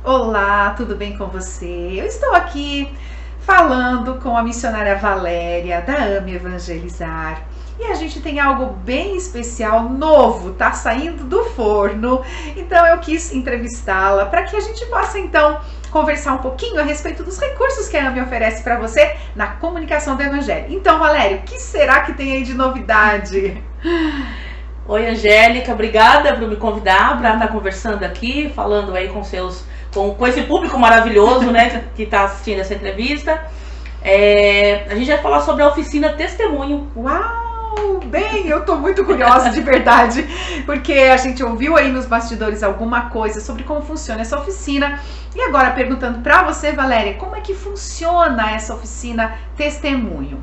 Olá, tudo bem com você? Eu estou aqui falando com a missionária Valéria da AME Evangelizar. E a gente tem algo bem especial, novo, tá saindo do forno. Então eu quis entrevistá-la para que a gente possa então conversar um pouquinho a respeito dos recursos que a AME oferece para você na comunicação do Evangelho. Então, Valéria, o que será que tem aí de novidade? Oi, Angélica, obrigada por me convidar para estar conversando aqui, falando aí com esse público maravilhoso, né, que está assistindo essa entrevista. A gente vai falar sobre a oficina Testemunho. Uau! Bem, eu tô muito curiosa de verdade, porque a gente ouviu aí nos bastidores alguma coisa sobre como funciona essa oficina. E agora, perguntando para você, Valéria, como é que funciona essa oficina Testemunho?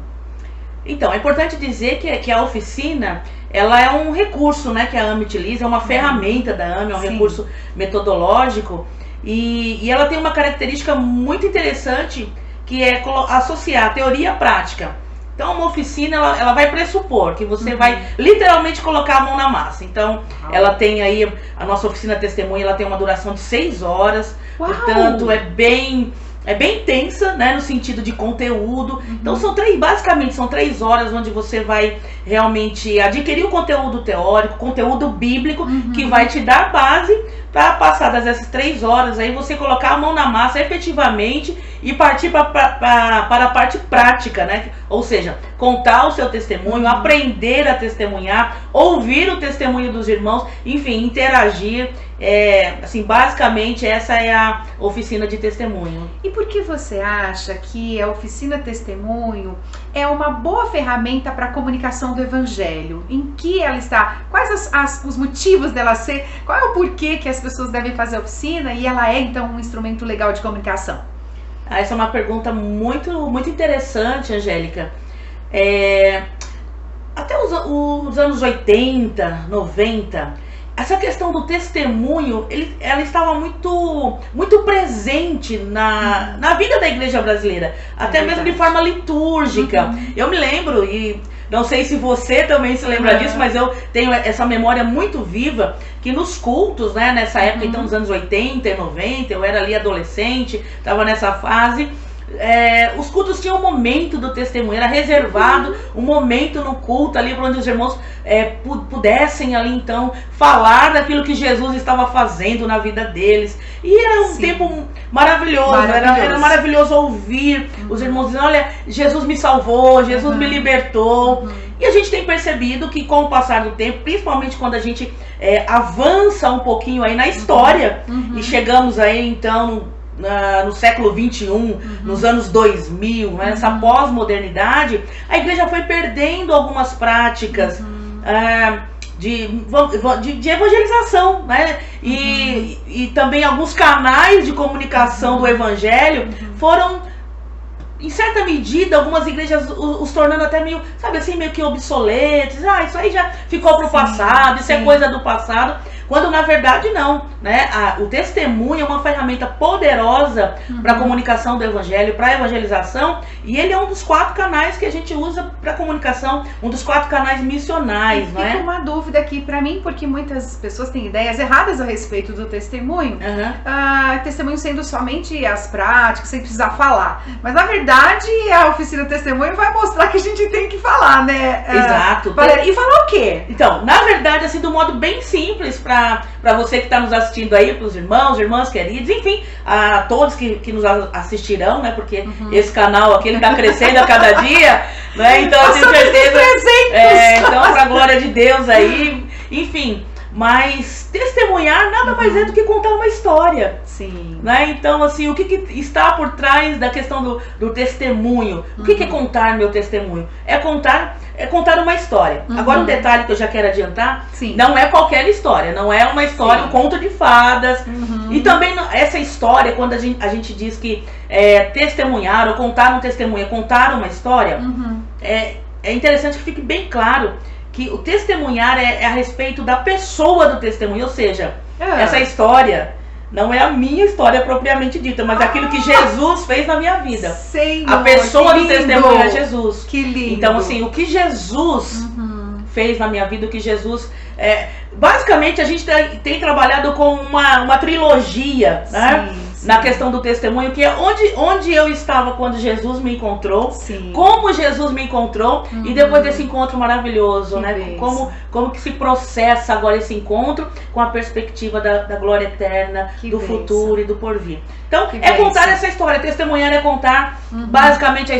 Então, é importante dizer que a oficina, ela é um recurso, né, que a AME utiliza, é uma ferramenta da AME, é um recurso metodológico, e ela tem uma característica muito interessante, que é associar teoria à prática. Então, uma oficina, ela vai pressupor que você vai literalmente colocar a mão na massa. Então, ela tem aí, a nossa oficina Testemunha, ela tem uma duração de 6 horas, portanto, é bem intensa, né, no sentido de conteúdo. Então basicamente são 3 horas onde você vai realmente adquirir o conteúdo teórico, conteúdo bíblico, que vai te dar base para, passadas essas 3 horas, aí você colocar a mão na massa efetivamente e partir para a parte prática, né? Ou seja, contar o seu testemunho, aprender a testemunhar, ouvir o testemunho dos irmãos, enfim, interagir. Assim, basicamente essa é a oficina de testemunho. E por que você acha que a oficina Testemunho é uma boa ferramenta para a comunicação do Evangelho? Em que ela está? Quais os motivos dela ser? Qual é o porquê que as pessoas devem fazer a oficina e ela é então um instrumento legal de comunicação? Essa é uma pergunta muito, muito interessante, Angélica. Até os anos 80, 90, essa questão do testemunho, ela estava muito, muito presente na vida da igreja brasileira, até mesmo de forma litúrgica. Eu me lembro, e não sei se você também se lembra disso, mas eu tenho essa memória muito viva, que nos cultos, né, nessa época, então, nos anos 80 e 90, eu era ali adolescente, estava nessa fase. Os cultos tinham um momento do testemunho, era reservado um momento no culto ali para onde os irmãos pudessem ali então falar daquilo que Jesus estava fazendo na vida deles, e era um tempo maravilhoso. Era maravilhoso ouvir os irmãos dizendo: olha, Jesus me salvou, Jesus me libertou. E a gente tem percebido que, com o passar do tempo, principalmente quando a gente avança um pouquinho aí na história, e chegamos aí então no século 21, nos anos 2000, né, essa pós-modernidade, a igreja foi perdendo algumas práticas de evangelização, né? E também alguns canais de comunicação do evangelho foram, em certa medida, algumas igrejas os tornando até meio, sabe assim, meio que obsoletos. Isso aí já ficou pro passado, isso é coisa do passado. Quando na verdade não, né? O testemunho é uma ferramenta poderosa para a comunicação do evangelho, para a evangelização, e ele é um dos 4 canais que a gente usa para comunicação, um dos 4 canais missionais, não é? Fica uma dúvida aqui para mim, porque muitas pessoas têm ideias erradas a respeito do testemunho. Testemunho sendo somente as práticas, sem precisar falar. Mas na verdade a oficina Testemunho vai mostrar que a gente tem que falar, né? Exato. Valéria, e falar o quê? Então, na verdade, assim, do modo bem simples, para você que está nos assistindo aí, para os irmãos, irmãs queridos, enfim, a todos que nos assistirão, né? Porque esse canal aqui está crescendo a cada dia, né? Então eu tenho certeza. Então, para a glória de Deus aí, enfim. Mas testemunhar nada mais é do que contar uma história. Sim. Né? Então, assim, o que está por trás da questão do testemunho? O que é contar meu testemunho? É contar uma história. Agora, um detalhe que eu já quero adiantar: não é qualquer história, não é uma história, um conto de fadas. E também essa história, quando a gente diz que testemunhar ou contar um testemunho é contar uma história, é interessante que fique bem claro que o testemunhar é a respeito da pessoa do testemunho, ou seja, essa história não é a minha história propriamente dita, mas aquilo que Jesus fez na minha vida. Senhor, a pessoa do testemunho é Jesus. Que lindo. Então, assim, o que Jesus fez na minha vida, o que Jesus... basicamente, a gente tem trabalhado com uma trilogia, né? na questão do testemunho, que é onde eu estava quando Jesus me encontrou, Sim. como Jesus me encontrou, e depois desse encontro maravilhoso, né? Como que se processa agora esse encontro com a perspectiva da glória eterna, do futuro e do porvir. Então, é contar essa história. Testemunhar é contar basicamente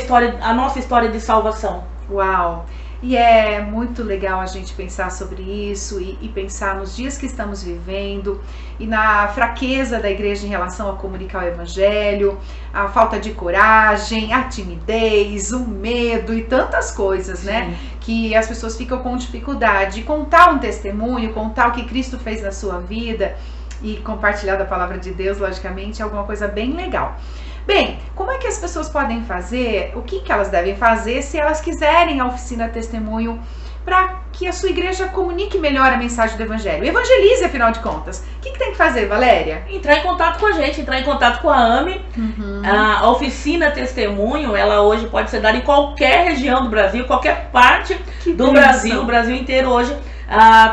a nossa história de salvação. Uau! E é muito legal a gente pensar sobre isso e pensar nos dias que estamos vivendo e na fraqueza da igreja em relação a comunicar o evangelho, a falta de coragem, a timidez, o medo e tantas coisas, Sim. né? Que as pessoas ficam com dificuldade de contar um testemunho, contar o que Cristo fez na sua vida e compartilhar da palavra de Deus, logicamente, é alguma coisa bem legal. Bem, como é que as pessoas podem fazer, o que elas devem fazer se elas quiserem a oficina testemunho para que a sua igreja comunique melhor a mensagem do evangelho? Evangelize, afinal de contas. O que tem que fazer, Valéria? Entrar em contato com a gente, entrar em contato com a AME. A oficina testemunho, ela hoje pode ser dada em qualquer região do Brasil, qualquer parte do Brasil, o Brasil inteiro hoje.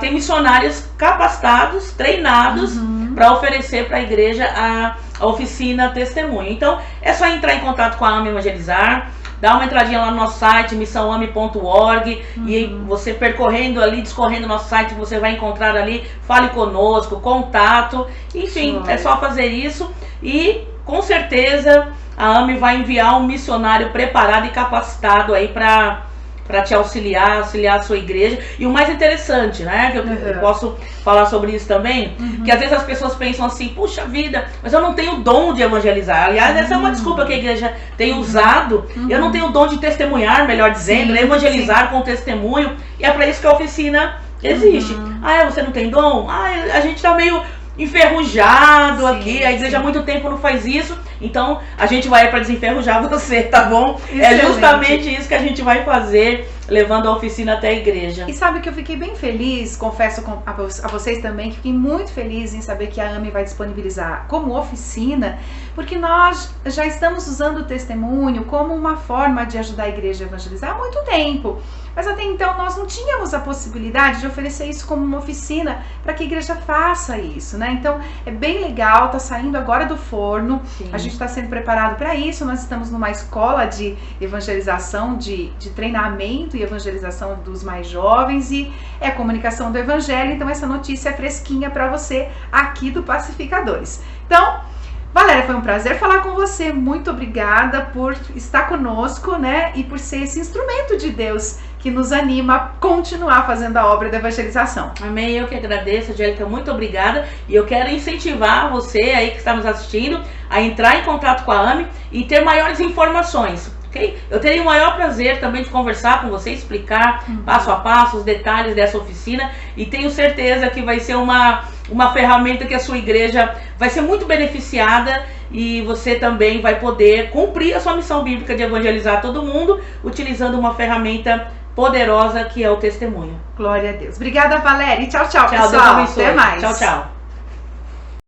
Tem missionários capacitados, treinados para oferecer para a igreja a oficina testemunho. Então é só entrar em contato com a AME Evangelizar, dá uma entradinha lá no nosso site, missãoame.org, e você percorrendo ali, discorrendo o nosso site, você vai encontrar ali, fale conosco, contato, enfim, é só fazer isso e com certeza a AME vai enviar um missionário preparado e capacitado aí para te auxiliar a sua igreja. E o mais interessante, né, que eu posso falar sobre isso também, que às vezes as pessoas pensam assim, puxa vida, mas eu não tenho dom de evangelizar. Aliás, essa é uma desculpa que a igreja tem usado. Eu não tenho dom de testemunhar, melhor dizendo, né, evangelizar com testemunho, e é para isso que a oficina existe. Você não tem dom? A gente tá meio enferrujado aqui, a igreja há muito tempo não faz isso, então a gente vai para desenferrujar você, tá bom? Excelente. É justamente isso que a gente vai fazer, levando a oficina até a igreja. E sabe que eu fiquei bem feliz, confesso a vocês também, que fiquei muito feliz em saber que a AME vai disponibilizar como oficina, porque nós já estamos usando o testemunho como uma forma de ajudar a igreja a evangelizar há muito tempo. Mas até então nós não tínhamos a possibilidade de oferecer isso como uma oficina para que a igreja faça isso, né? Então é bem legal, tá saindo agora do forno, a gente está sendo preparado para isso, nós estamos numa escola de evangelização, de treinamento e evangelização dos mais jovens, e é comunicação do evangelho, então essa notícia é fresquinha para você aqui do Pacificadores. Então, Valéria, foi um prazer falar com você, muito obrigada por estar conosco, né, e por ser esse instrumento de Deus que nos anima a continuar fazendo a obra da evangelização. Amém, eu que agradeço, Angélica, muito obrigada, e eu quero incentivar você aí que está nos assistindo a entrar em contato com a AME e ter maiores informações. Okay? Eu teria o maior prazer também de conversar com você, explicar passo a passo os detalhes dessa oficina, e tenho certeza que vai ser uma ferramenta que a sua igreja vai ser muito beneficiada, e você também vai poder cumprir a sua missão bíblica de evangelizar todo mundo utilizando uma ferramenta poderosa que é o testemunho. Glória a Deus. Obrigada, Valéria. Tchau, tchau, pessoal. Deus abençoe. Até mais. Tchau, tchau.